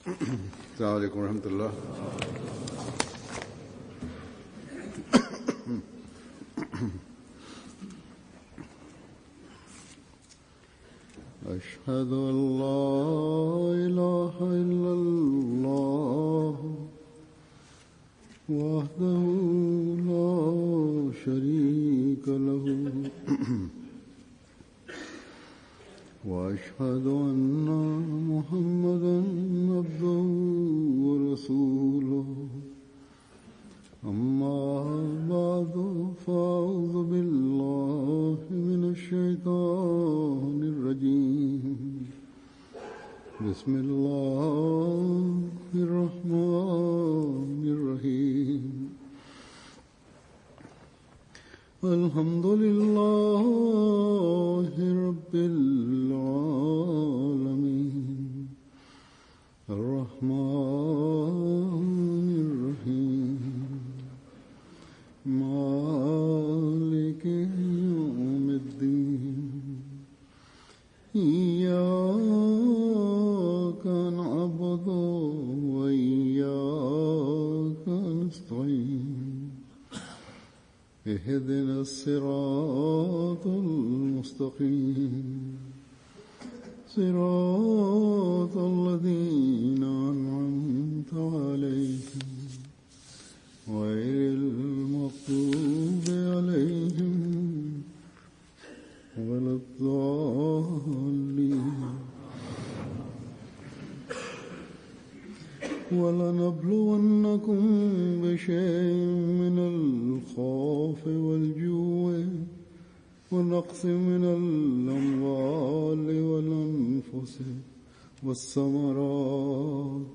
السلام عليكم ورحمة الله. أشهد أن لا إله إلا الله وحده لا شريك له وأشهد أن محمدًا عبده ورسوله أما بعد فأعوذ بالله من الشيطان الرجيم بسم الله الرحمن الرحيم الحمد لله رب العالمين الرحمن الرحيم مالك يوم الدين إياك نعبد وإياك نستعين اهدنا الصراط المستقيم صراط الذين أنعمت عليهم غير المغضوب عليهم ولا الضالين ولنبلونكم بشيء من الخوف والجوع ونقص من الأموال والأنفس والثمرات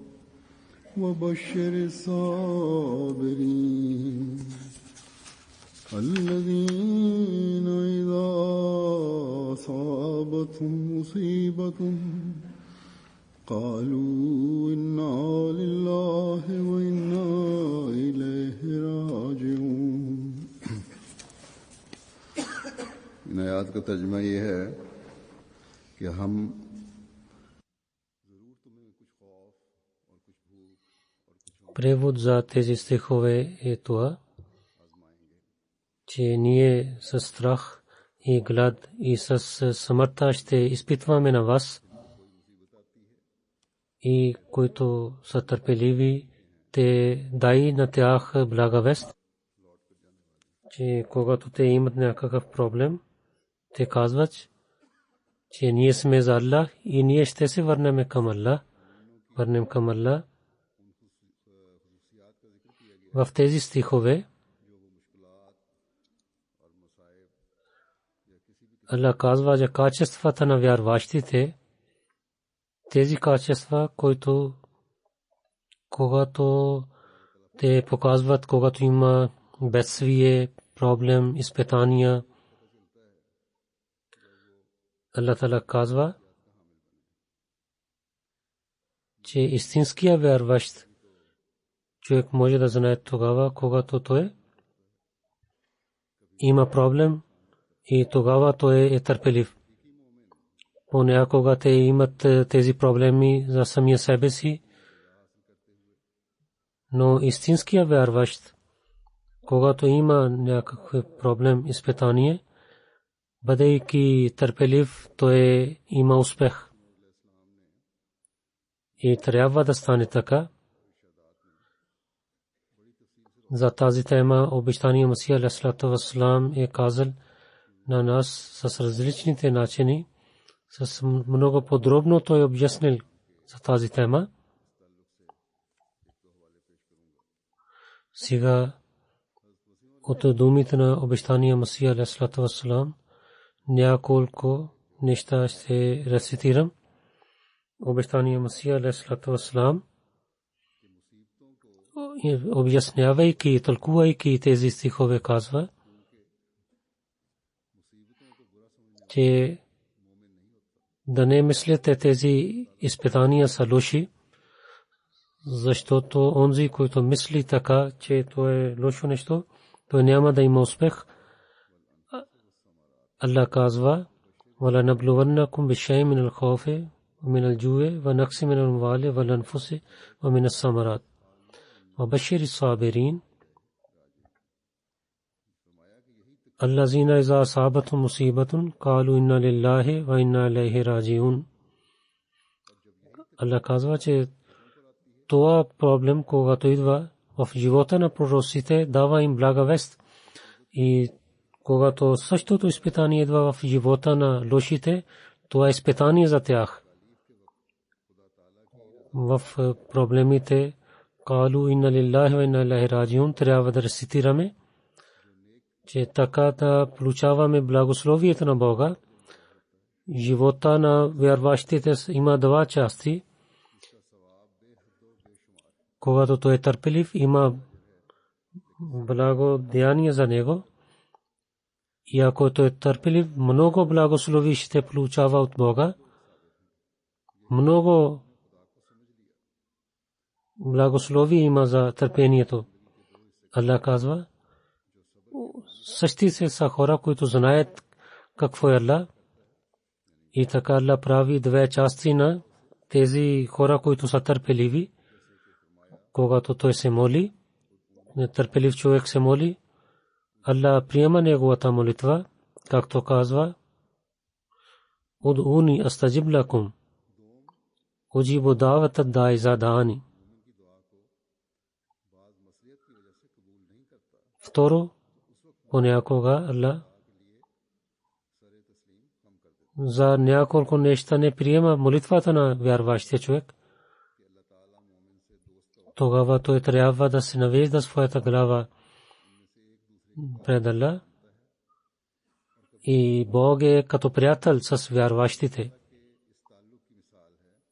وبشر الصابرين الذين إذا أصابتهم مصيبة قالوا إنا لله وإنا إليه راجعون. इन आयत का तर्जुमा ये है कि हम Превод за тези стихове е това, че ние със страх и глад и с смъртта ще изпитваме на вас, и които са търпеливи, те дай на тях благовест, че когато те имат някакъв проблем, те казват, че ние сме за Аллах и ние ще се върнем към Аллах. В тези стихове Аллах казва за качествата на вярващите, тези качества, които когато те показват, когато има бедствие, проблем, изпитания, Аллах Таала казва, че истинския вярващ човек може да знае тогава, когато той има проблем, и тогава той е търпелив. Понякога те имат тези проблеми за самия себе си, но истинския вярващ, когато има някакъв проблем, изпитание, бъдейки търпелив, той има успех. И трябва да стане така. За тази тема обещания Масих алейхиссалату вассалам е казал на нас с различните начини, с много подробно той обяснил за тази тема. Сега от думите на обещания Масих алейхиссалату вассалам няколко неща ще рецитирам. Обещания Масих алейхиссалату вассалам, обяснявайки и тълкувайки тези стихове, казва, че да не мислите тези изпитания са лоши, защото онзи, който мисли така, че то е лошо нещо, той няма да има успех. Allah казва: وَلَنَبْلُوَنَّكُمْ بِشَيْءٍ مِنَ الْخَوْفِ ومن الجوع ونقص من الأموال والأنفس ومن الثمرات وبشر الصابرين الذين إذا أصابتهم مصيبة قالوا إنا لله وإنا إليه راجعون. Allah казва, че това проблем, когато идва в живота на пророците, дава им блага вест. И когато същото изпитание идва в живота на лошите, това е изпитание за тях. В проблемите калу инна лиллахи ва инна илайхи раджиун трябва да рецитираме, че така да получаваме благословието на Бога. Живота на вярващите има два части. Когато той е търпелив, има благодеяние за него. И ако той е търпелив, много благослови ще получава от Бога. Много благослови има за търпението. Allah казва, същите са хора, които знаят какво е Allah. И така Allah прави две части на тези хора, които са търпеливи. Когато той се моли, търпелив човек се моли, Allah приема неговата молитва, както казва, уд'уни астаджиб лакум уджибу даъвата да'i иза да'ани. Второ, понякога Allah за няколко неща не приема молитвата на вярващия човек. Тогава той трябва да се навежда своята глава пред Allah. И Бог е като приятел с вярващите.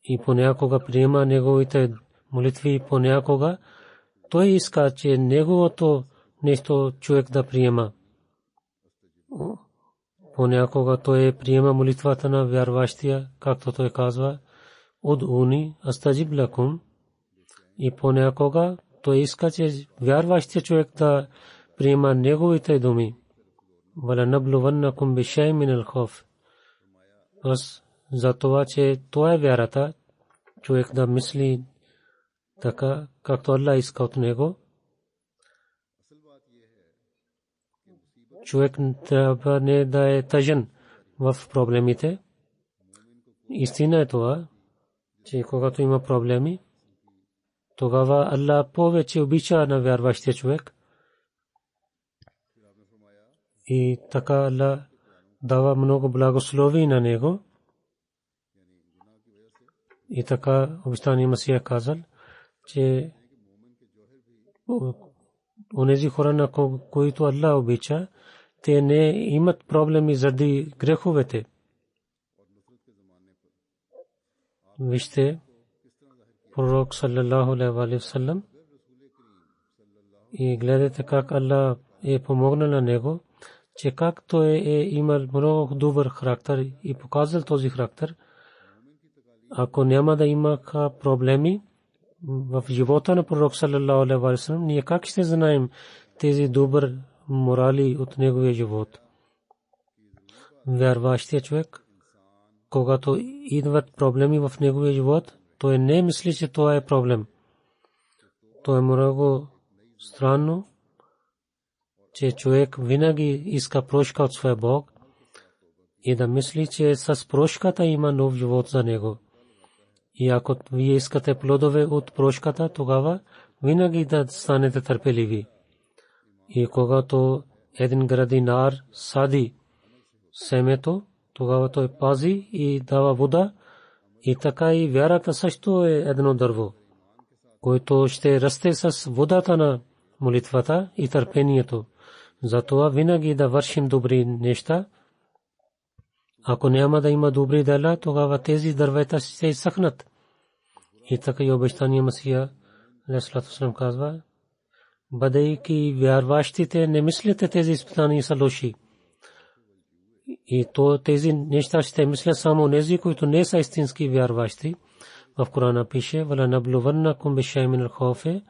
И понякога приема неговите молитви, понякога той иска, че неговото нещо човек да приема. Понякога той приема молитвата на вярващия, както той казва, уд'уни астаджиб лакум. И понякога той иска, че вярващия човек да приема неговите думи. Вала наблуваннакум бишай минал хауф. Бas за това, че това е вярата, човек да мисли така, както Allah иска от него. Човек трябва не да е тъжен в проблемите. Истина е това, че когато има проблеми, тогава Allah повече обича на вярващия човек. И така Allah дава много благослови на него. И така обещания Масия казал, че онези хора, на които Allah обича, те не имат проблеми заради греховете. Вижте, пророк саллаллаху алейхи ва саллям, и гледате как Allah е помогнал на него, че как той е имал много добър характер и показал този характер. Ако няма да има проблеми в живота на пророк саллаллаху алейхи ва саллям, ние как ще знаем тези добър морали от неговия живот? Вярващия човек, когато идват проблеми в неговия живот, той не мисли, че това е проблем. То е много странно, че човек винаги иска прошка от своя Бог и да мисли, че с прошката има нов живот за него. И ако вие искате плодове от прошката, тогава винаги да станете търпеливи. И когато един градинар сади семето, тогава той пази и дава вода. И така и вярата също е едно дърво, което ще расте с водата на молитвата и търпението. Затова винаги да вършим добри неща. Ако няма да има добри дела, тогава тези дървета ще изсъхнат. И така и обещания Масия алейхиссалам казва, бъдейки вярващите, не мислите тези изпитания са лоши. И то тези неща ще мислят само нези, които не са истински вярващи. В Корана пише, вала наблуваннакум бишай минал хауфи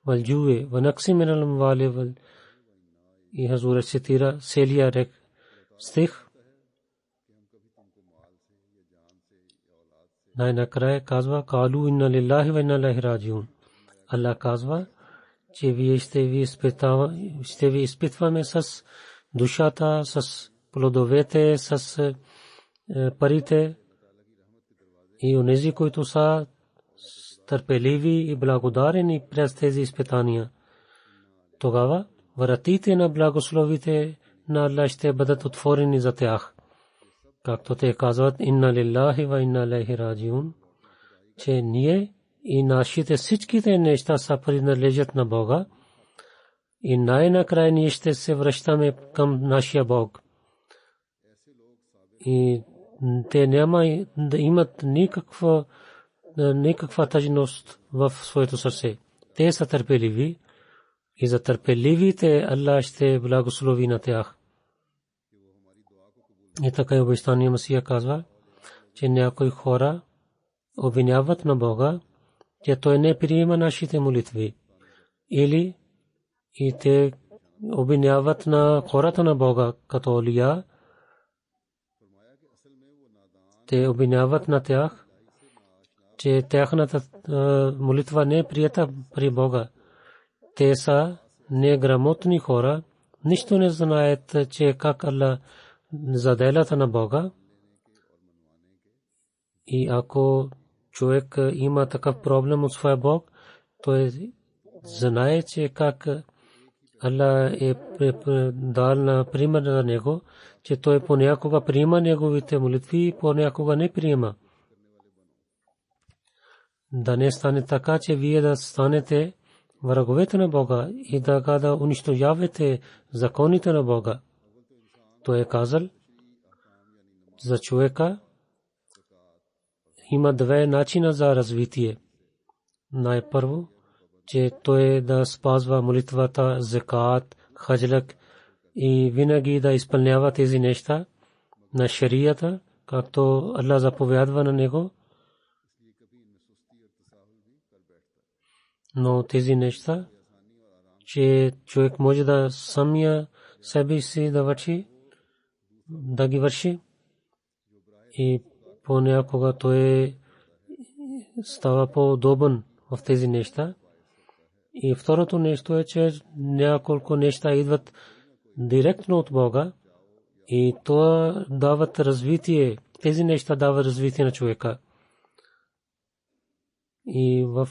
вал джуи ва накси минал амвали вал. И Хазур цитира целия стих. най-накрая казва калу инна лилахи ва инна илайхи раджиун. Аллах казва, че вие ще ви изпитваме с душата, с плодовете, с парите и онези, които са търпеливи и благодарени през тези изпитания. Тогава вратите на благословите на Аллах ще бъдат отворени за тях. Както те казват, инна лилахи ва инна илайхи раджиун, че ние и нашите всичките неща са принадлежат на Бога и най-накрая ние ще се връщаме към нашия Бог. И те няма да имат никаква тъжност в своето сърце. Те са търпеливи и за търпеливите Аллах ще благослови на тях. И така обещания Масия казва, че някои хора обвиняват на Бога, че той не приема нашите молитви. Или и те обвиняват на хората на Бога като олия. Те обвиняват на тях, че тяхната молитва не е прията при Бога. Те са неграмотни хора, нищо не знаят, че как Аллах заделята на Бога. И ако човек има такъв проблем от своя Бог, той знае, че как Аллах е дал на пример на него, че той понякога приема неговите молитви, понякога не приема. Да не стане така, че вие да станете враговете на Бога и да унищожавате законите на Бога. Той е казал за човека има две начина за развитие. Най-първо, че той да спазва молитвата, закат, хаджлак и винаги да изпълнява тези неща на шарията, както Аллах заповядва на него. Но тези неща, че човек може да самия себе си да ги върши и понякога той става по-удобен в тези неща. И второто нещо е, че няколко неща идват директно от Бога и това дават развитие. Тези неща дават развитие на човека. И в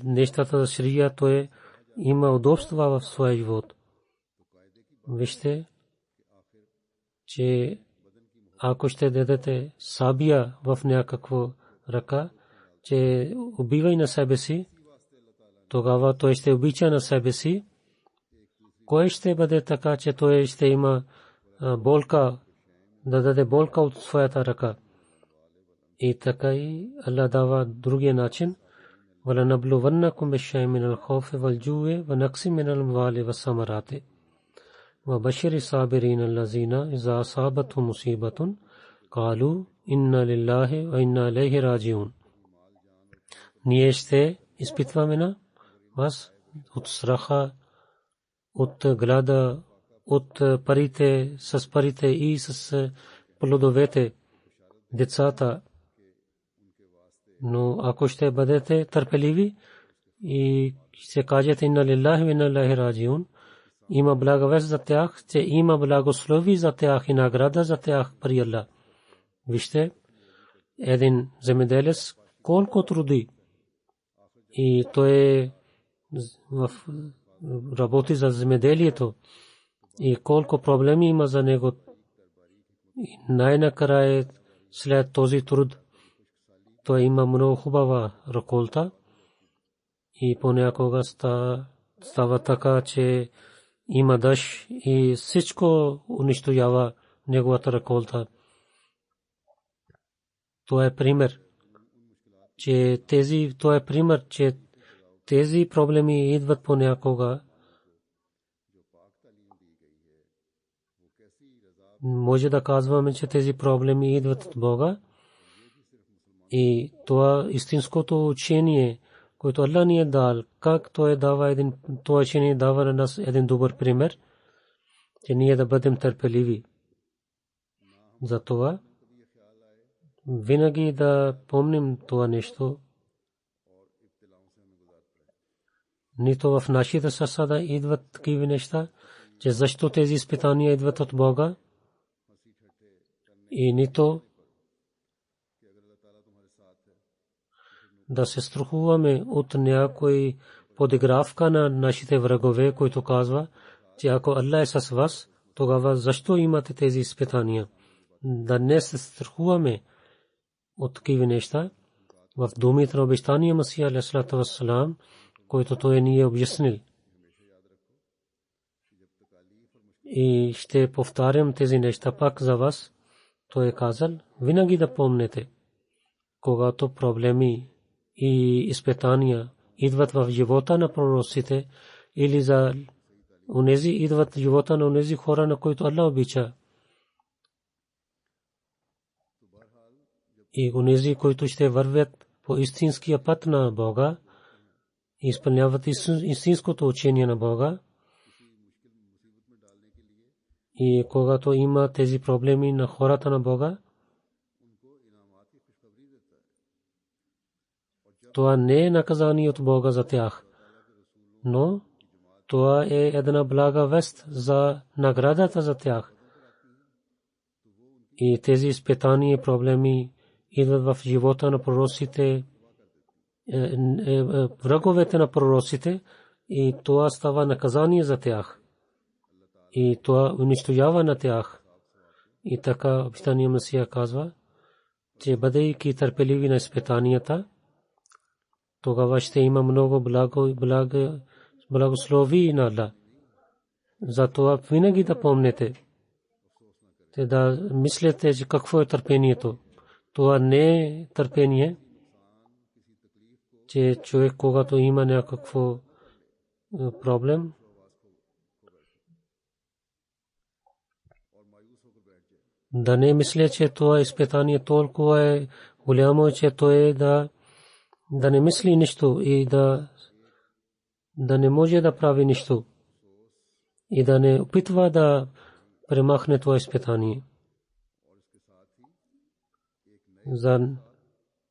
нещата за шрия той има удобства в своя живот. Вижте, че ако ще дадете сабия в някаква ръка, че убивай на себе си, тогава той ще обича на себе си. Кой ще бъде така, че той ще има болка, да даде болка от своята ръка? И така и Аллах дава другия начин. وَلَنَبْلُوَنَّكُمْ بِشَيْءٍ مِنَ الْخَوْفِ وَالْجُوعِ وَنَقْصٍ مِنَ الْأَمْوَالِ وَالثَّمَرَاتِ وَبَشِّرِ الصَّابِرِينَ الَّذِينَ إِذَا أَصَابَتْهُمْ مُصِيبَةٌ قَالُوا إِنَّا لِلَّهِ وَإِنَّا إِلَيْهِ راجعون. Ние ще изпитваме на вас от страха, от глада, от парите, с парите и с плодовете, децата. Но ако ще бъдете търпеливи и ще кажете инна лилахи ва инна илайхи раджиун, има благовест за тях, че има благослови за тях и награда за тях при Аллах. Вижте, един земеделец колко труди и той работи за земеделието и колко проблеми има за него. Най-накрая след този труд той има много хубава реколта и понякога става така, че има дъжд и всичко унищожава неговата реколта. Това е пример, че тези проблеми идват понякога. Може да казваме, че тези проблеми идват от Бога. И това истинското учение, което Аллах ни е дал, как той дава това учение дава на нас един добър пример, че ние да бъдем търпеливи. Затова винаги да помним това нещо. Нито в нашите сърца да идват такива неща, че защо тези изпитания идват от Бога, и нито да се страхуваме от някой подигравка на нашите врагове, който казва, че ако Аллах е с вас, тогава защо имате тези изпитания? Да не се страхуваме от такива неща. В думите на обещания Масия алейхиссалату вассалам, който той ни е обяснил. И ще повтарям тези неща пак за вас. Той е казал, винаги да помнете, когато проблеми и изпитания идват в живота на пророците или за унези идват в живота на унези хора, на които Аллах обича. И унези, които ще вървят по истинския път на Бога, изпълняват истинското учение на Бога. И когато има тези проблеми на хората на Бога, това не е наказание от Бога за тях, но това е една блага вест за наградата за тях. И тези изпитания и проблеми идват в живота на пророците, враговете на пророците, и това става наказание за тях. И това унищожава на тях. И така обещания Месия казва, че бъдейки търпеливи на изпитанията, тогава ще има много благослови на Аллах. Затова винаги да помнете, да мислете, че какво е търпението. Това не е търпение, че човек, когато има някакво проблем, да не мисля, че това изпитание толкова е голямо, че той да не мисли нищо и да не може да прави нищо и да не опитва да премахне това изпитание. За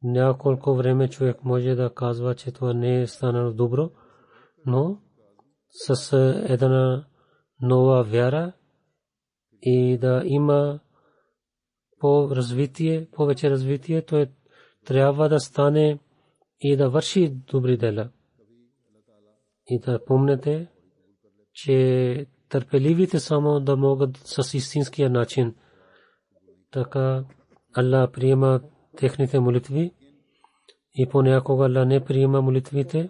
няколко време човек може да казва, че това не е станало добро, но с една нова вяра и да има повече развитие, то трябва да стане и да върши добри дела. И да помнете, че търпеливите само да могат с истинския начин. Така Аллах приема техните молитви и понякога Аллах не приема молитвите.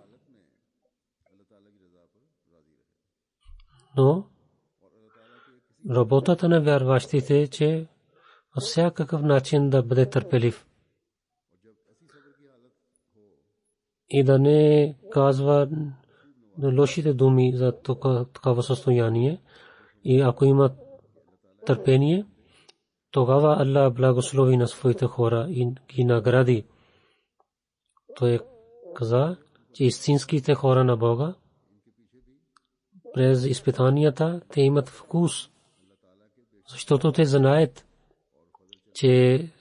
Но работата на вярващите е, че във всякакъв начин да бъде търпелив. И да не казва лошите думи за такава състояние. И ако има търпение, тогава Аллах благослови на своите хора и ги награди. Той каза, че истинските хора на Бога през изпитанията те имат вкус, защото те знаят, че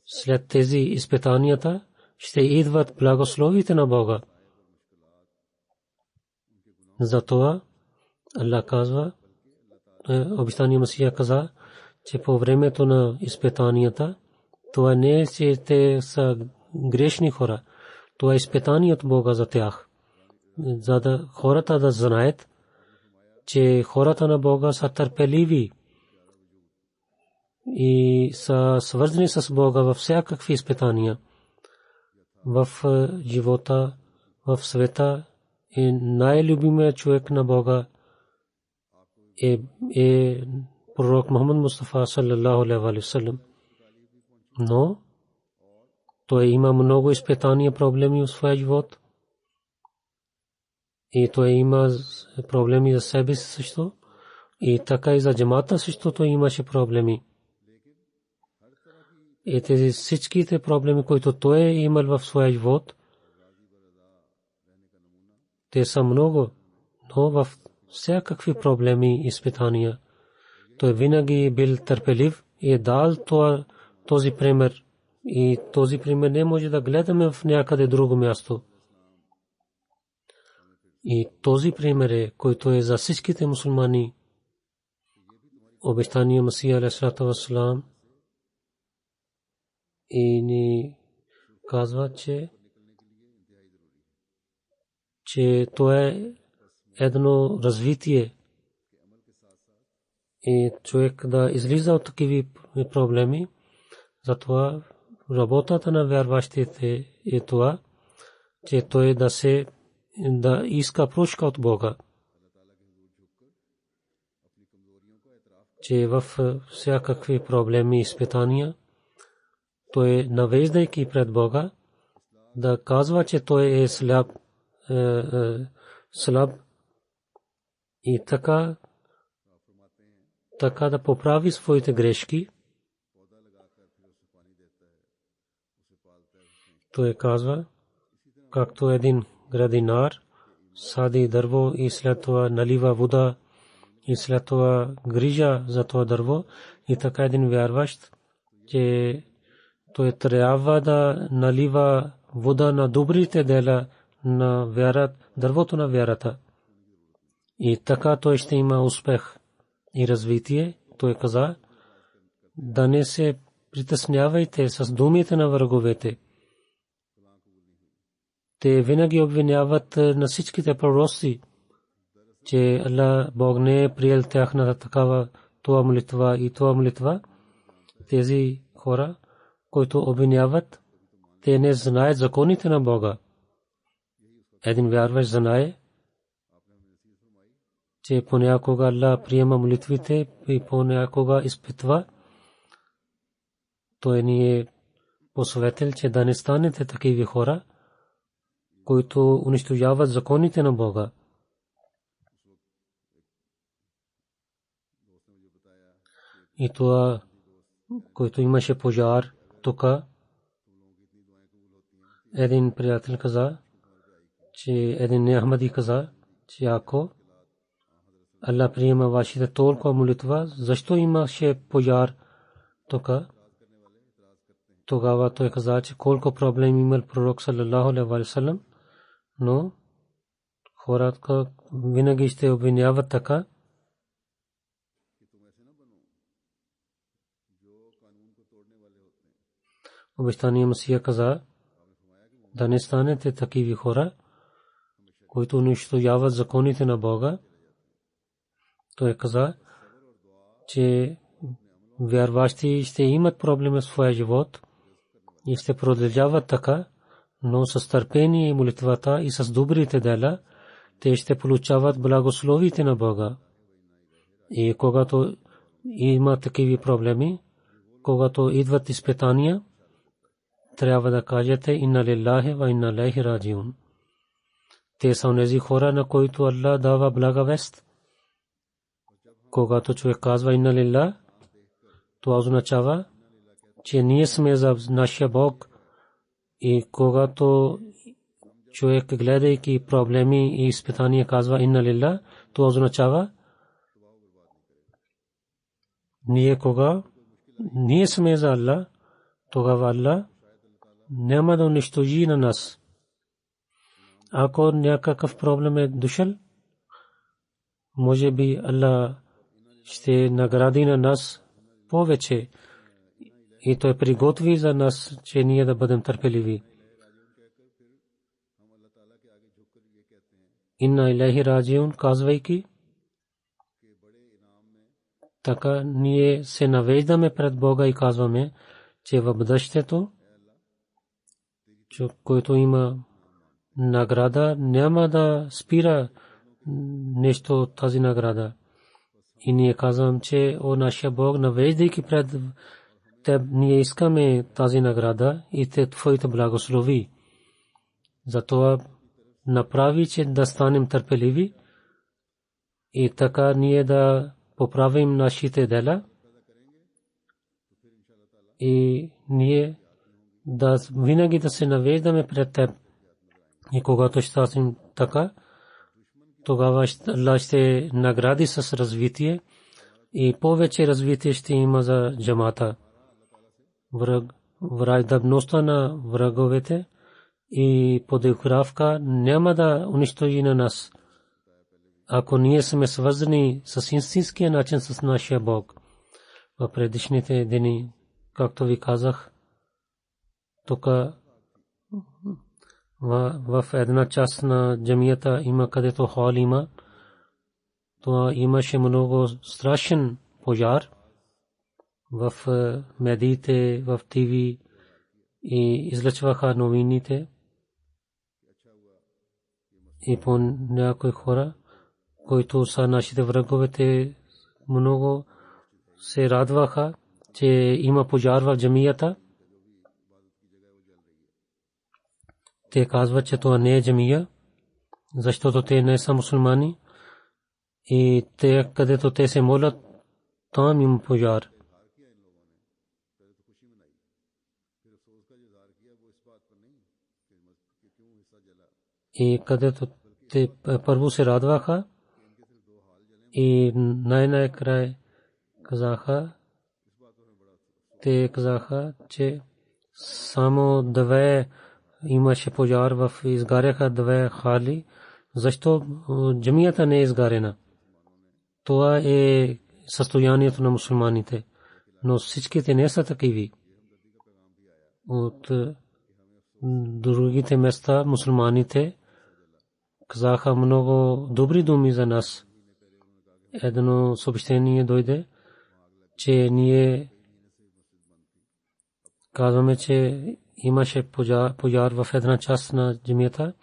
след тези изпитанията ще идват благословите на Бога. Затова Аллах казва, обещания Месия каза, че по времето на изпитанията, това не е, че те са грешни хора. Това е изпитание от Бога за тях. За да хората да знаят, че хората на Бога са търпеливи и са свързани с Бога във всякакви изпитания. В живота, в света е най-любимият човек на Бога е пророк Мухаммад Мустафа саллаллаху алейхи ва саллям. Но той има много изпитания, проблеми в своя живот. И той има проблеми за себе си също. И така и за джамата също той имаше проблеми. И тези всичките проблеми, които той е имал в своя живот, те са много, но в всякакви проблеми и изпитания той винаги бил търпелив и дал това този пример и този пример не може да гледаме в някъде друго място. И този пример е, който е за всичките мусулмани. Обещания Масия алейхиссалату вассалам и ни казва, че то е едно развитие и човек да излиза от такива проблеми. Затова работата на вярващите е това, че той да иска прошка от Бога. Че в всякакви проблеми и изпитания той, навеждайки пред Бога, да казва, че той е слаб и така да поправи своите грешки. Той казва, както един градинар сади дърво и след това налива вода и след това грижа за това дърво, и така един вярващ, че той трябва да налива вода на добрите дела на вярата, дървото на вярата. И така той ще има успех и развитие. Той каза, да не се притеснявайте с думите на враговете. Те винаги обвиняват на всичките пророци, че Аллах Бог не е приел тяхната такава това молитва и това молитва. Тези хора, които обвиняват, те не знаят законите на Бога. Един вярващ знае, че понякога Аллах приема молитвите и понякога изпитва. Той ни е посъветил, че да не станете такива хора, които унищожават законите на Бога. И това, който имаше пожар тук, един приятел каза, че един Ахмади каза, че ако Аллах приема вашите толкова молитва, защо имаше пожар тук? Тогава той каза, че колко проблеми имал пророк саллаллаху алейхи ва саллям, но хората винаги ще обвиняват така. Обещания Масия каза, да не станете такива хора, които унищожават законите на Бога. Той каза, че вярващи ще имат проблеми в своя живот и ще продължават така, но с търпение и молитвата и с добрите дела те ще получават благословите на Бога. И когато има такива проблеми, когато идват изпитания, трябва да кажете инна лиллахи ва инна илайхи раджиун. Те са онези хора, на които Аллах дава благовест. Когато човек казва инна лиллах, това означава, че ние сме за нашия Бог. И когато човек, гледайки проблеми и изпитания, казва инна лиллах, това означава, ние сме за Аллах, тогава Аллах няма да унищожи на нас. Ако някакъв проблем е дошъл, може би Аллах ще награди на нас повече и той приготви за нас, че ние да бъдем търпеливи. Инна илайхи раджиун, казвайки, така ние се навеждаме пред Бога и казваме, че в бъдещето, който има награда, няма да спира нещо от тази награда. И ние казвам, че о нашия Бог, навеждайки пред Теб, ние искаме тази награда и Те Твоите благослови. Затова направи, че да станем търпеливи и така ние да поправим нашите дела и ние да винаги да се навеждаме пред Теб. И когато ще станем така, тогава Аллах ще награди с развитие и повече развитие ще има за джамата. враждебността на враговете и подигравка няма да унищожи на нас, ако ние сме свързани с истинския начин с нашия Бог. В предишните дни, както ви казах, тук в една част на джамията има, където хол има, това имаше много страшен пожар в медиите, в ТВ и излъчваха новините. И по някои хора, които са нашите враговете, много се радваха, че има пожар в джамията. Те казват, че това не е джамия, защото те не са мусулмани и те, където те се молят, там има пожар. И където те първо се радваха и най-накрая казаха, че само две имаше пожар, в изгаряха две хали. Защо джамията не е изгарена? Това е състоянието на мусулманите, но всичките не са такиви. От другите места мусулманите казаха много добри думи за нас. Едно съобщение дойде, че ние казваме, че имаше пожар в една част на джамията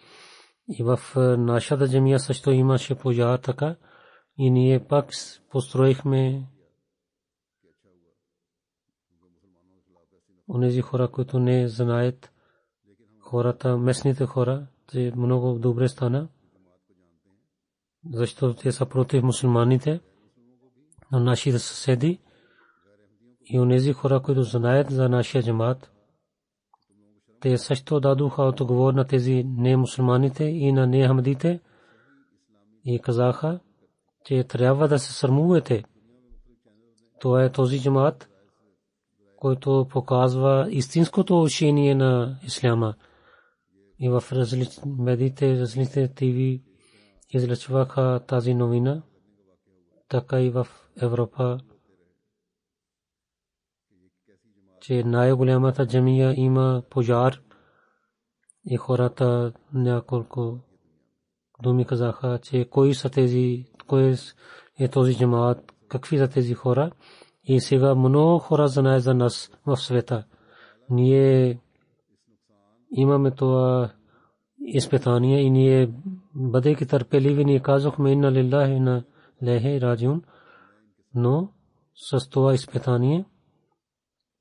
и в нашата джамия също имаше пожар така и ние пак построихме онези хора, които не знаят, хората, местните хора, че много добре стана, защото те са против мусулманите, но нашите съседи и онези хора, които знаят за нашия джамат, те също дадоха отговор на тези не мусулманите и на не хамдите и казаха, че трябва да се срамувате. Това е този джамат, който показва истинското учение на исляма. И в медиите, различните ТВ излъчваха тази новина, така и в Европа, че най-голямата джамия има пожар и хората няколко думи казаха, че кои са тези, кой е този джамаат, какви са тези хора. И сега много хора знаят за нас в света. Ние имаме това изпитание и ние, бъдейки търпеливи, ние казахме инна лиллахи wa инна илайхи раджиун, но с това изпитание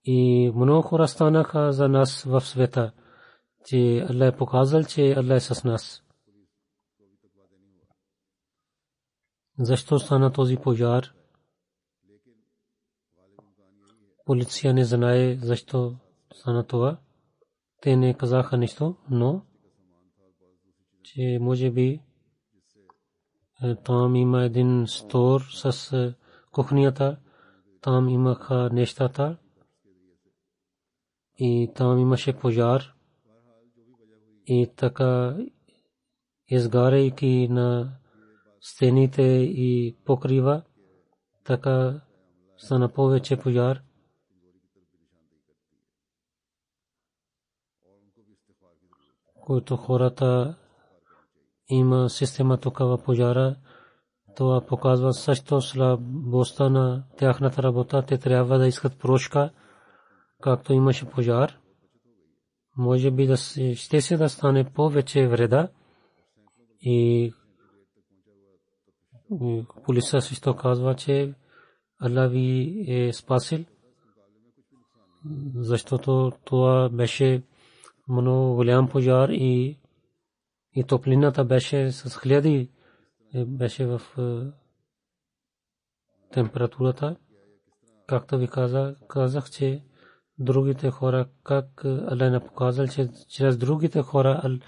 и много хора станаха за нас в света, че Аллах е показал, че Аллах е с нас. Защо стана този пожар? Полиция не знае защо стана това. Те не казаха нищо, но че може би там има един стор с кухнята, там имаха нещата и там имаше пожар и така изгаряйки на стените и покрива, така стана повече пожар. Който хората има система такава пожара, това показва също слабостта на тяхната работа. Те трябва да искат прошка, както имаше пожар. Може би да ще се да стане повече вреда и полиция също казва, че Аллах ви е спасил, защото това беше много голям пожар и топлината беше с хиляди, беше в температурата. Както ви казах, че другите хора, как Аллах не показал, че чрез другите хора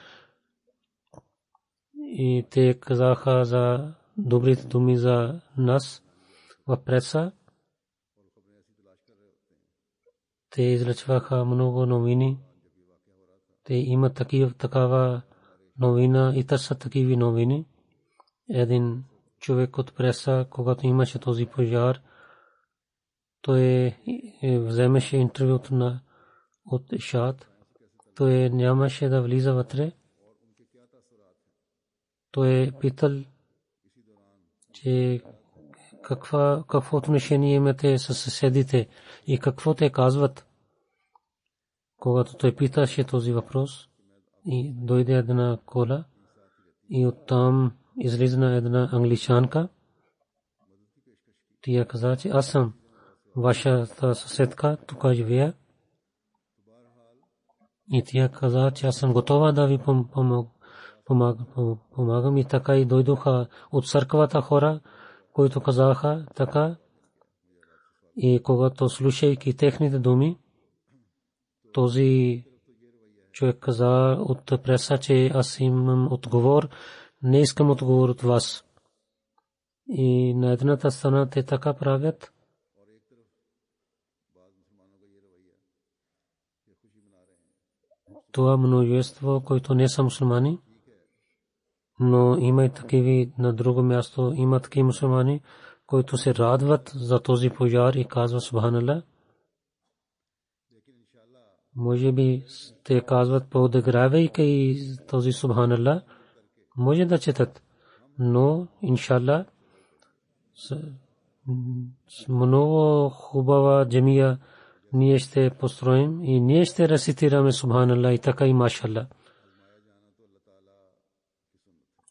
и те казаха за добрите думи за нас в преса. те излъчваха много новини. Те има такава новина и те са такива новини. Един човек от преса, когато имаше този пожар, той вземеше интервюто от Шат. Той нямаше да влиза вътре. Той питал, че какво отношение имате с съседите и какво те казват. Когато той питаше този въпрос, и дойде една кола и оттам излизна една англичанка. Тя каза, че аз съм вашата съседка, тук живея. И тя каза, че аз съм готова да ви помагам. И така и дойдоха от църквата хора, които казаха така. И когато слушайки техните думи, този човек каза от преса, че аз имам отговор, не искам отговор от вас. И на едната страна те така правят. Това множество, които не са мусулмани, но има и такива на друго място, има такива мусулмани, които се радват за този пожар и казват Субханалlah. Може би те казват, подигравайки този Субханалlah, може да четат, но иншалла много хубава джамия ние ще построим и ние ще рецитираме Субханалlah и така и машалла.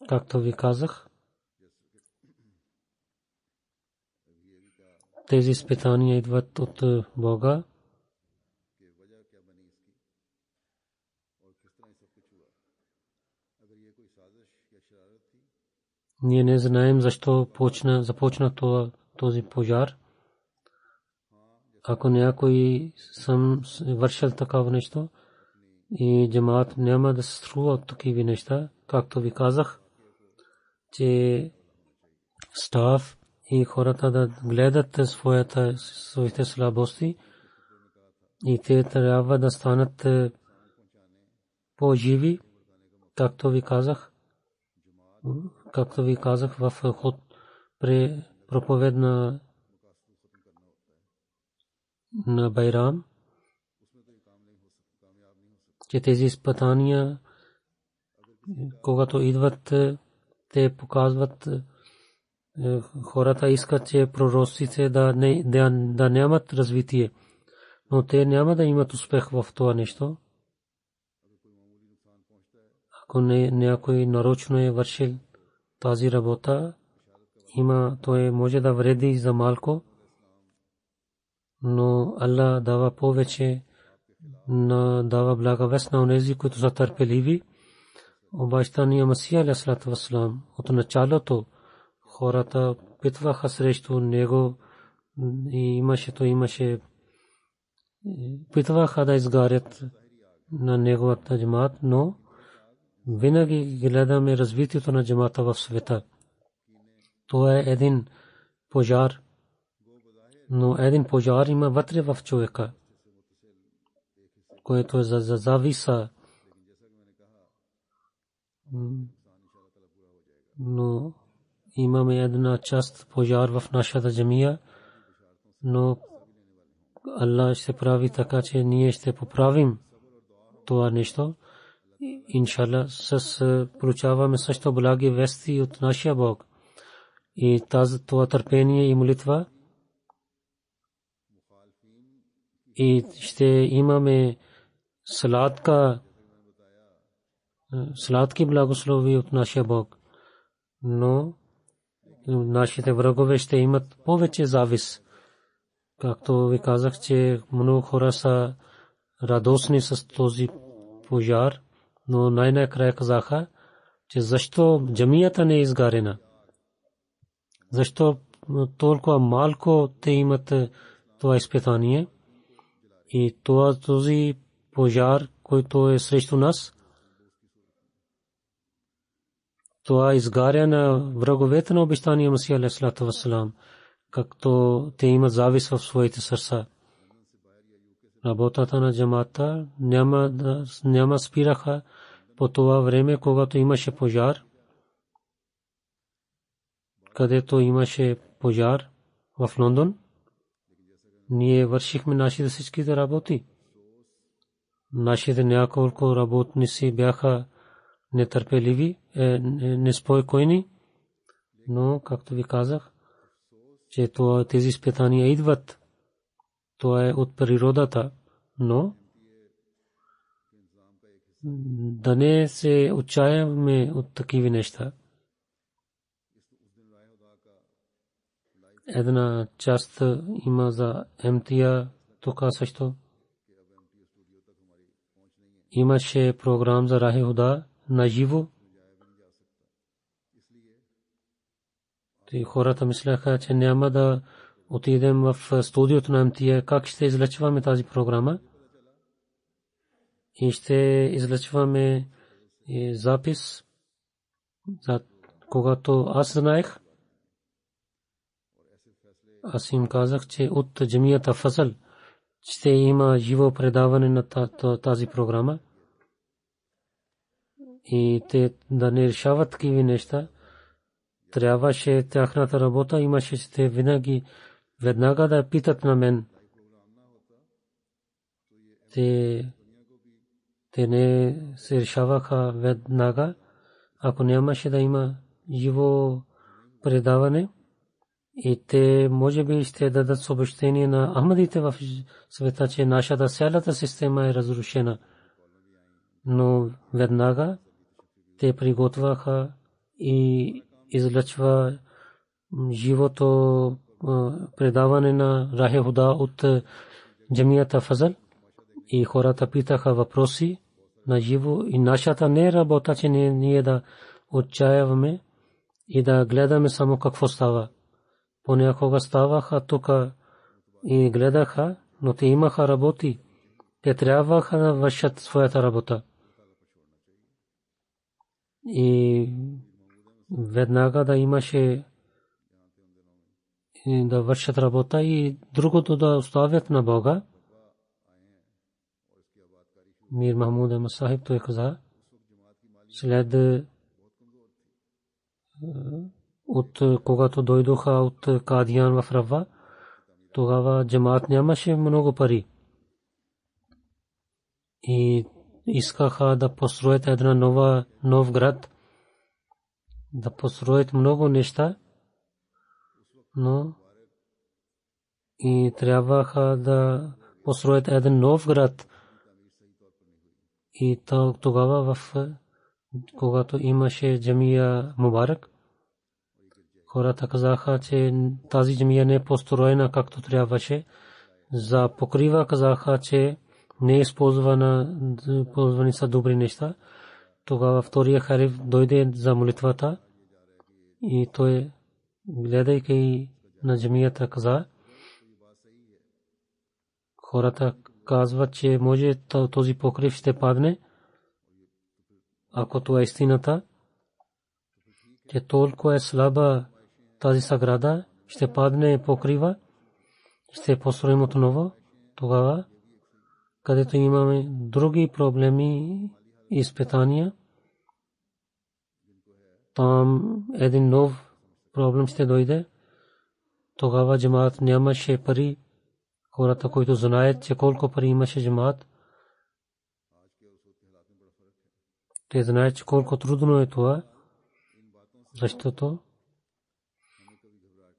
Както ви казах, тези изпитания идват от Бога. Ние не знаем защо започна този пожар. Ако някой съм вършил такава нещо и джамаат няма да се струва от такива неща, както ви казах, че стаф и хората да гледат своите слабости и те трябва да станат по-живи, както ви казах в ход при проповед на Байрам, че тези изпитания, когато идват, те показват, хората искат, че пророците да нямат развитие, но те няма да имат успех в това нещо. Ако някой нарочно е вършил тази работа, той може да вреди за малко, но Аллах дава повече, дава благовест на онези, които са търпеливи. Обещания Масия алейхиссалату вассалам от началото хората питваха срещу него и имаше питваха да изгарят на неговата джамаат, но винаги гледаме развитието на джамаата в света. Това е един пожар, но един пожар има вътре в човека, което е за зависа. Но имаме една част пожар в нашата джамия, но Аллах ще прави така, че ние ще поправим това нещо. Иншалла, получаваме също благи вести от нашия Бог. И това търпение и молитва. И ще имаме сладки благослови от нашия Бог. Но нашите врагове ще имат повече завис. Както ви казах, че много хора са радостни с този пожар, но най-накрая казаха, че защо джамията не е изгарена? Защо толкова малко те имат това изпитание? И този пожар, който е срещу нас, това изгаря на враговете на обещания Масия алейхиссалату вассалам, както те имат завист в своите сърца. работата на джамата няма спираха по това време, когато имаше пожар, където имаше пожар в Лондон. Ние вършихме нашите всичките работи. Нашите няколко работници бяха нетърпеливи, неспокойни, но както ви казах, че тези изпитания идват. Това е от природата, но да не се отчаяваме от такива неща. Една част има за МТА, тук също имаше програм за Рахе Худа на живо. И хората мислеха, че няма да отидем в студиото на МТА, как ще излъчваме тази програма. И ще излъчваме запис, за когато аз знаех. Аз им казах, че от джамията Фазъл ще има живо предаване на тази програма. И те да не решават такива неща. Трябваше тяхната работа, имаше те винаги веднага да питат на мен. Те не се решаваха веднага. Ако нямаше да има живо предаване, и те може би ще дадат съобщение на ахмадите в света, че нашата цялата система е разрушена. Но веднага те приготвяха и излъчва живото предаване на Рахе Худа от джамията Фазъл. И хората питаха въпроси на живо. И нашата не работа, че ние да отчаяваме и да гледаме само какво става. Понякога ставаха тук и гледаха, но те имаха работи. Те трябваха да вършат своята работа. И веднага да имаше да вършат работа и другото да оставят на Бога. Мир Махмуд Ахмад Сахиб той каза, след от когато дойдоха от Кадиян в Рава, тогава джамаат нямаше много пари. И искаха да построят една нов град, да построят много неща, но и трябваха да построят един нов град. И тогава когато имаше джамия Мубарак, хората казаха, че тази джамия не е построена както трябваше. За покрива казаха, че не е използвани са добри неща. Тогава втория халиф дойде за молитвата и той, гледайки на джамията, каза, хората казват, че може този покрив ще падне. Ако това е истината, че толкова е слаба тази сграда, ще падне покрива, ще построим отново. Тогава, където имаме други проблеми и изпитания, там един нов проблем ще дойде. Тогава джамаат нямаше пари. Хората, които знаят, че колко пари имаше джамаат, те знаят, че колко трудно е това, защото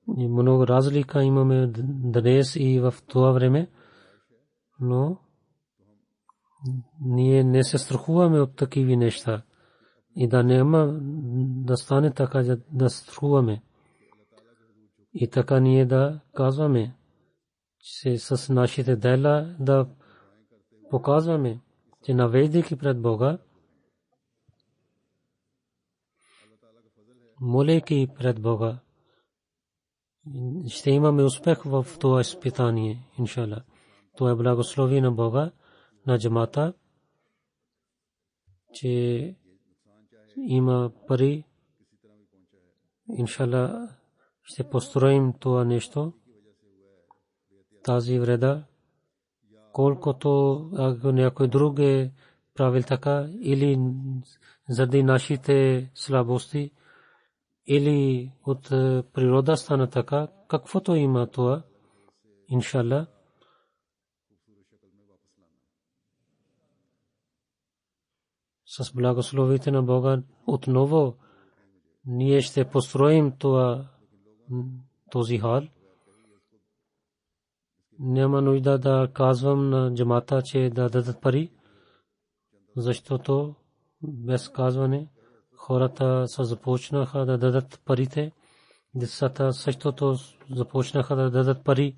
много разлика имаме днес и в това време, но ние не се страхуваме от такива неща и да няма да стане така, да страхуваме. И така ние да казваме, че с нашите дела да показваме, че навеждайки пред Бога, молейки пред Бога, ще имаме успех в това изпитание, иншалlah. Това е благословие на Бога, на джамата, че има пари. Иншалlah ще построим това нещо. Тази вреда, колкото ако някой друг е правил така или заради нашите слабости или от природа стана така, каквото има това, иншалла. С благословите на Бога отново ние ще построим този хал. Няма нужда да казвам на джамата, че да дадат пари, защото без казване хората са започнаха да дадат парите. Децата същото започнаха да дадат пари.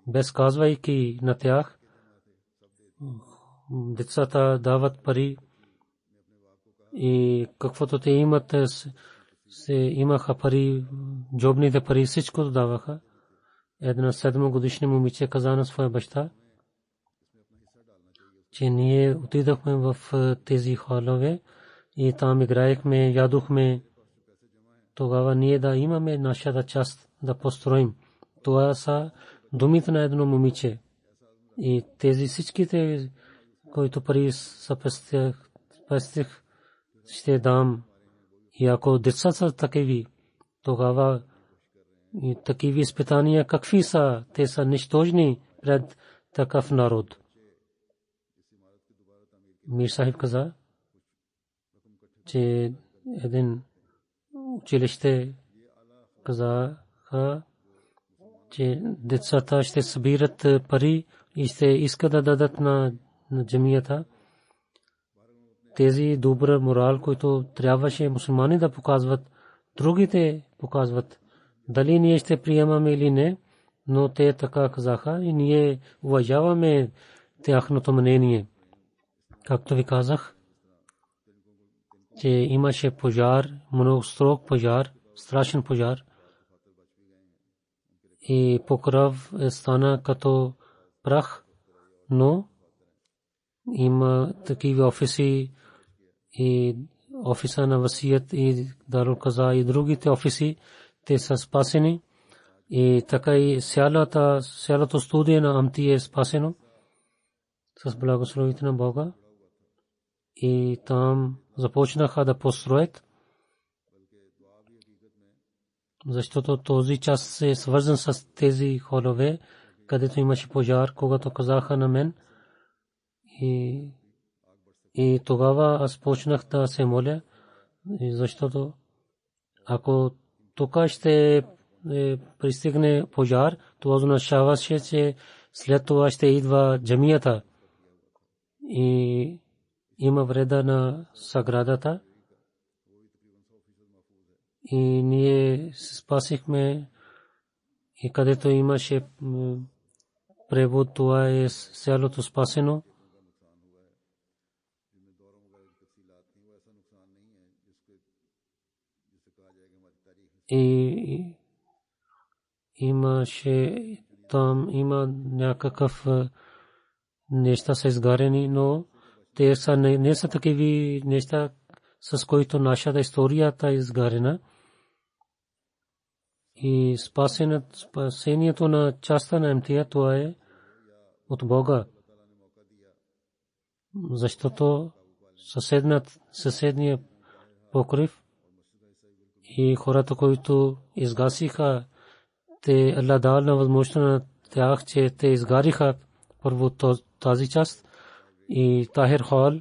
Без казвайки на тях, децата дават пари и каквото те имат, имаха пари, джобните пари, всичко даваха. Една 7-годишна момиче каза на своя баща, че ние отидохме в тези халове и там играехме, ядохме. Тогава ние да имаме нашата част да построим. Това са думите на едно момиче. И тези всичките, които пари са пестих, ще дам. И ако деца са такива, тогава и такива изпитания какви са? Те са нищожни пред такъв народ. Мир Сахиб каза, че един училище казаха, че децата ще събират пари и ще искат да дадат на джамията. Тези добър морал, който трябваше мусулмани да показват, другите показват. Дали ние ще приемаме или не, но те така казаха и ние уважаваме тяхното мнение. Както ви казах, че имаше пожар, много строг пожар, страшен пожар. И покров стана като прах, но има такива офиси и офиса на Васият и Дарул Каза и другите офиси, те са спасени. И така и цялото студия на Амти е спасено с благословите на Бога. И там започнаха да построят, защото този час е свързан с тези холове, където имаше пожар, когато казаха на мен. И тогава аз почнах да се моля, защото ако тук ще пристигне пожар, това означаваше, че след това ще идва джамията и има вреда на сградата. И ние се спасихме и където имаше превод, това е цялото спасено. И имаше там има някакъв неща са изгарени, но те са не са такива неща, с които нашата историята е изгарена. И спасението на частта на МТА, това е от Бога. Защото съседния покрив и хората, които изгасиха, те Аллах дал на възможност на тях, че те изгариха първо тази част и Тахир Хол.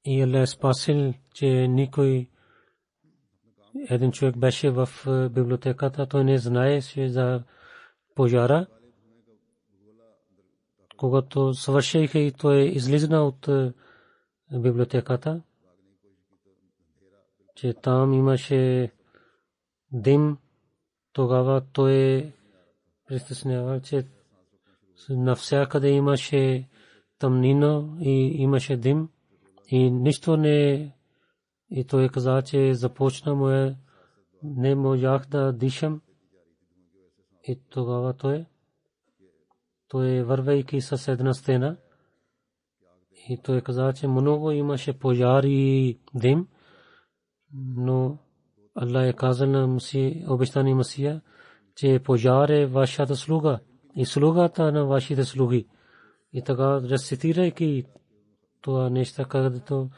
И Аллах спасил, че никой един човек беше в библиотеката, той не знаеше за пожара. Когато свършиха и той излизна от библиотеката, че там имаше дим, тогава той притеснява, че навсякъде имаше тъмнина и имаше дим и нищо не. И той каза, че започна не можах да дишам. И тогава той вървейки с една стена и той каза, че много имаше пожар и дим, но Аллах е казал на обещания Масия, че пожар е вашата слуга и слугата на вашите слуги. И така, рецитирайки това нещо, където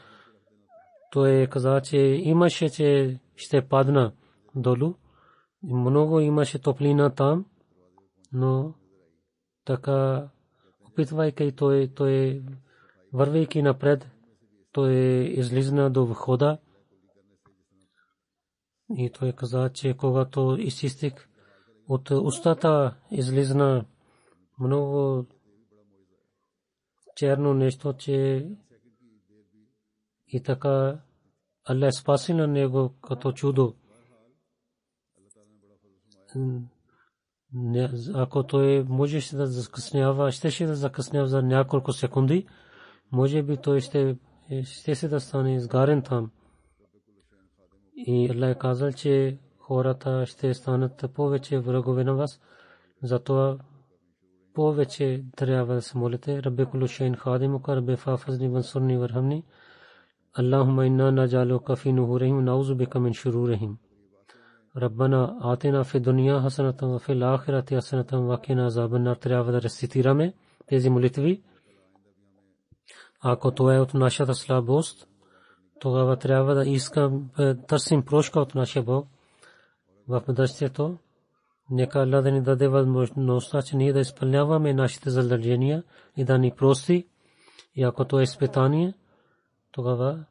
той каза, че имаше, че ще падна долу. Много имаше топлина там, но така, опитвайки той вървейки напред, той излизна до входа. И той каза, че когато изчистих от устата, излизна много черно нещо, че и така Аллах спаси на него като чудо. Ако той можеше да закъснява, щеше да закъснява за няколко секунди, може би той ще се да стане изгарен там. И Аллах казал, че хората ще станат повече врагове на вас. Затова повече трябва да се молите. Рабби кулу шайин хадимука, рабби фафазни вансурни вархамни. Allahumma inna najaluka fi nuhurihim wa na'udhu bika min shururihim. Rabbana atina fid dunya hasanatan wa fil akhirati hasanatan wa qina azaban nar. Трябва да рецитираме тези молитви. Ако това е от нашата слабост, тогава трябва да искам търсим прошка от нашия Бог в бъдещето. Нека Аллах да ни даде възможността, че ние да изпълняваме нашите задължения и да ни прости. И ако това е изпитание, тогава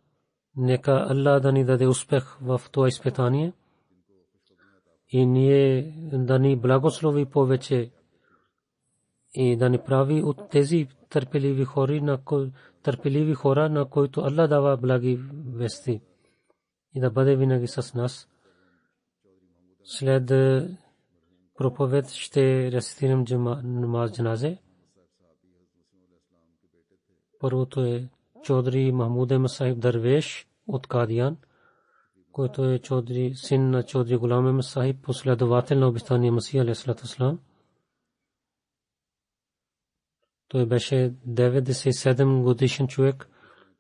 нека Аллах да ни даде успех в това изпитание и ние да ни благослови повече и да ни прави от тези търпеливи хора, на които Аллах дава благи вести, и да бъде винаги с нас. След проповед ще рецитирам намаз джаназе. Първото е Чодри Махмуд Ахмад Сахиб Дарвеш от Кадиян, който е син на Чодри Гулам Ахмад Сахиб, последовател на обещания Масих алейхиссалату вассалам. Той беше 97 годишен човек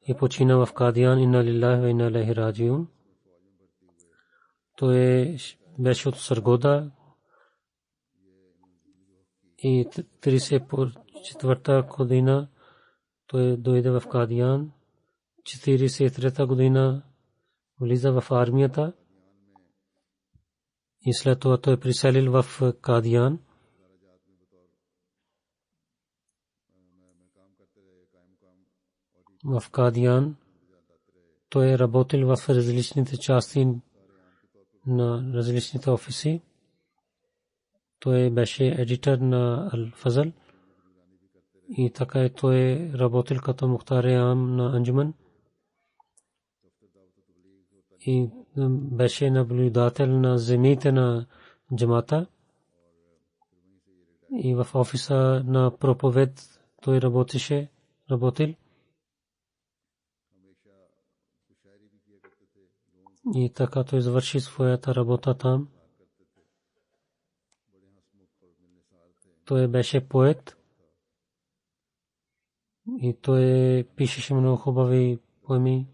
и почина в Кадиян. Инна лиллахи ва инна илайхи раджиун. Той беше от Саргода и 34-та година той дойде в Кадиян. 43-та година влиза в армията и след това той приселил в Кадиян. В Кадиян той работил в различните части на различните офиси. Той беше едитор на Ал-Фазл и така той работил като мухтар-е-ам на Анджуман и беше наблюдател на земите на джамата. И в офиса на проповед той работил. И така той завърши своята работа там. Той беше поет и той пишеше много хубави поеми.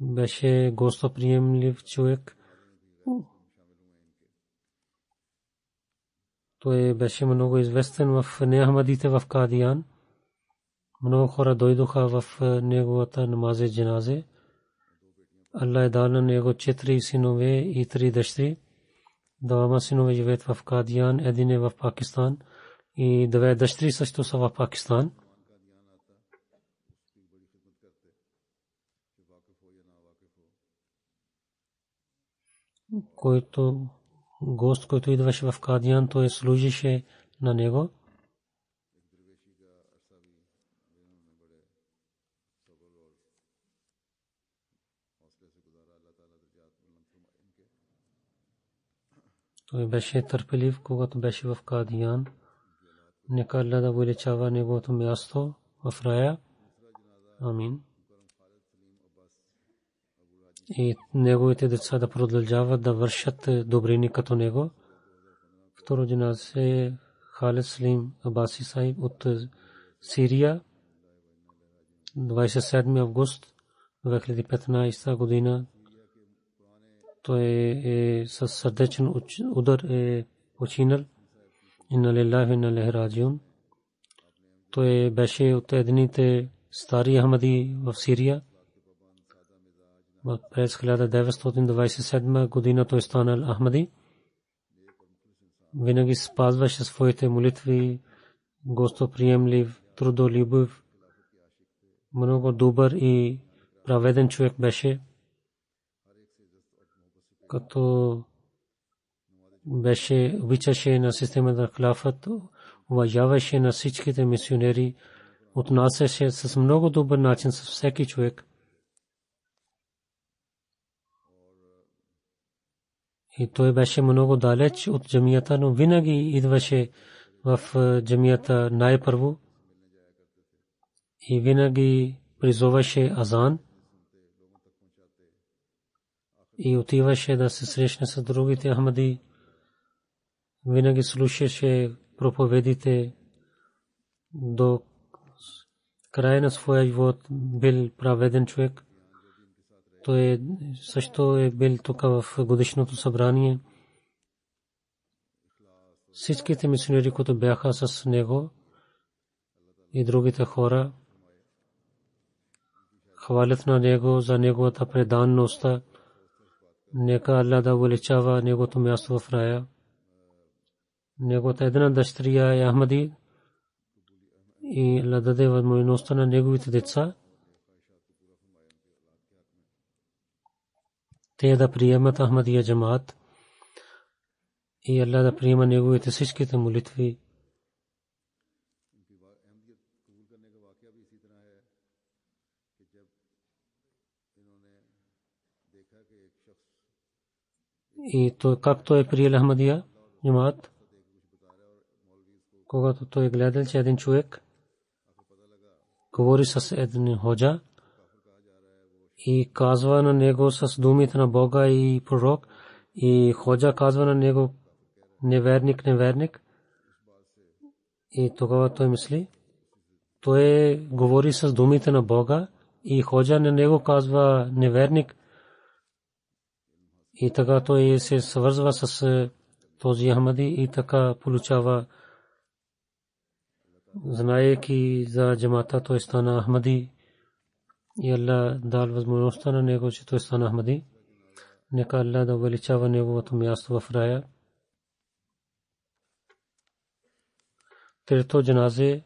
Беше гостоприемлив човек. Той беше много известен в неахмадите в Кадиян. Много хора дойдоха в неговата намазе джаназе. Аллах е дал на него 4 синове и 3 дъщери. Двама синове живеят в Кадиян, един е в Пакистан и 2 дъщери също са в Пакистан. Който гост, който идваше в Кадиян, той служише на него. Той беше търпелив, когато беше в Кадиян. Нека Аллах да увеличава неговото място в рая. Амин. И неговите деца да продължават да вършат добрини като него. Второ джаназе Халид Салим Абаси Сахиб от Сирия. 27 август 2015 година. Той е със сърдечен удар починал. Инна лиллахи ва инна илайхи раджиун. Той беше от едните стари Ахмади в Сирия. През 1927 година той станал Ахмади. Винаги спазваше своите молитви, гостоприемлив, трудолюбив, много добър и праведен човек беше. Като беше обичаше на системата на халафът, уважаваше на всичките мисионери, отнасяше с много добър начин с всеки човек. И той беше много далеч от джамията, но винаги идваше в джамията най-първо и винаги призоваше азан и отиваше да се срещне с другите Ахмади. Винаги слушаше проповедите до края на своя живот. Бил праведен човек. Той също е бил тук в годишното събрание. Всичките мисионери, които бяха с него и другите хора, хвалят на него за неговата преданност. Нека Аллах да увеличава неговото място в рая. Неговата една дъщеря е Ахмади и Аллах даде възможността на неговите деца те да приемат Ахмадия джамаат и Аллах да приема неговите всичките молитви. И то както е приел Ахмадия джамаат, когато той гледал, че един човек говори с един ходжа и казва на него с думите на Бога и пророк, и ходжа казва на него неверник. И тогава той мисли, той говори с думите на Бога и ходжа на него казва неверник. И така той се свързва с този Ахмади и така получава, знаейки за джамата, той стана Ахмади. И Аллах дал възможността на него, че той стана Ахмади. Нека Аллах да увеличава неговото място в рая. Трето джаназе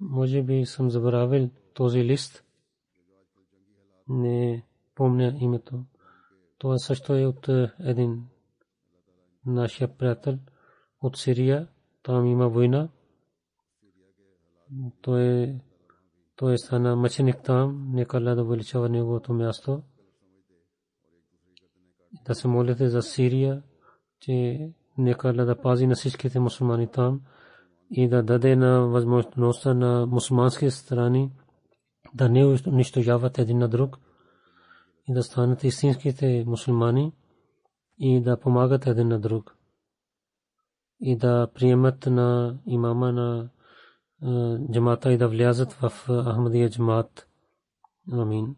може би съм забравил този лист. Не помня името. Това също е от един нашия приятел от Сирия. Там има война. Той стана мъченик там. Нека Аллах да увеличава неговото място. Да се молите за Сирия, че нека Аллах да пази на всичките мусулмани там и да даде на възможността на мусулмански страни да не унищожават един на друг и да станат истинските мусулмани и да помагат един на друг и да приемат на имама на джамата и да влязат в Ахмадия джамаат. Амин.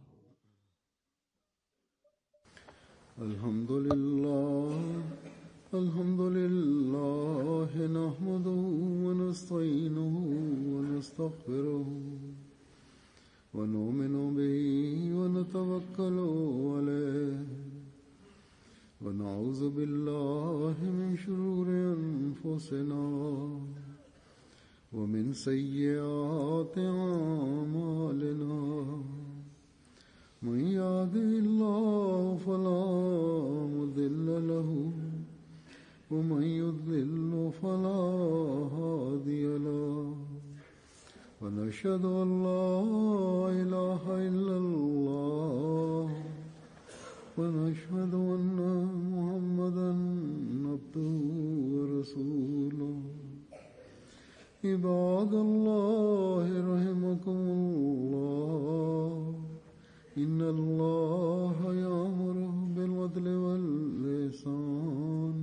الحمد لله نحمده ونستعينه ونستغفره ونؤمن به ونتوكل عليه ونعوذ بالله من شرور أنفسنا ومن سيئات أعمالنا من يهده الله فلا مضل له ومن يضلل فلا هادي له ونشهد أن لا إله إلا ونشهد أن محمدا عبده ورسوله عباد الله رحمكم الله إن الله يأمر بالعدل والإحسان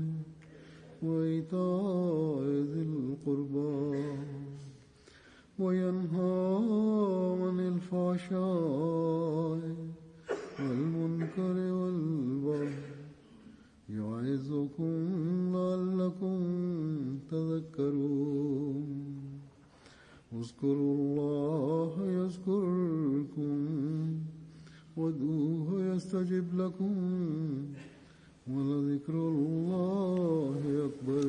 وإيتاء ذي القربى وينهى عن الفحشاء والمنكر والبغي يعظكم لعلكم تذكرون اذكروا الله يذكركم وادعوه يستجب لكم ولذكر الله أكبر.